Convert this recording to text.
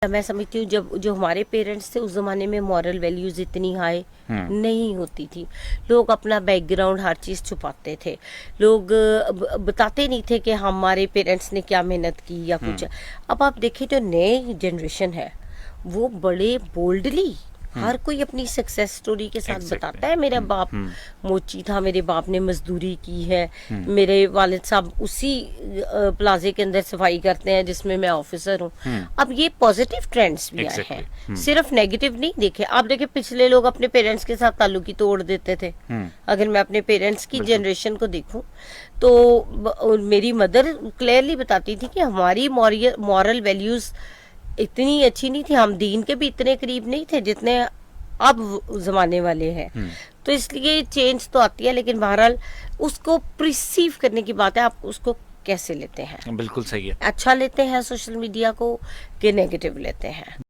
میں سمجھتی ہوں جب جو ہمارے پیرنٹس تھے اس زمانے میں مورل ویلیوز اتنی ہائی نہیں ہوتی تھی. لوگ اپنا بیک گراؤنڈ ہر چیز چھپاتے تھے. لوگ بتاتے نہیں تھے کہ ہمارے پیرنٹس نے کیا محنت کی یا کچھ. اب آپ دیکھیں جو نئے جنریشن ہے وہ بڑے بولڈلی ہر کوئی اپنی سکسیس سٹوری کے ساتھ بتاتا ہے. میرا باپ موچی تھا, میرے باپ نے مزدوری کی ہے, میرے والد صاحب اسی پلازے کے اندر صفائی کرتے ہیں جس میں میں آفیسر ہوں. اب یہ پازیٹیو ٹرینڈز بھی آئے ہیں, صرف نیگیٹو نہیں دیکھے. آپ دیکھیں پچھلے لوگ اپنے پیرنٹس کے ساتھ تعلق ہی توڑ دیتے تھے. اگر میں اپنے پیرنٹس کی جنریشن کو دیکھوں تو میری مدر کلیئرلی بتاتی تھی کہ ہماری مورل ویلیوز اتنی اچھی نہیں تھی, ہم دین کے بھی اتنے قریب نہیں تھے جتنے اب زمانے والے ہیں. تو اس لیے چینج تو آتی ہے, لیکن بہرحال اس کو پرسیو کرنے کی بات ہے, آپ اس کو کیسے لیتے ہیں. بالکل صحیح ہے. اچھا لیتے ہیں سوشل میڈیا کو کہ نیگیٹو لیتے ہیں.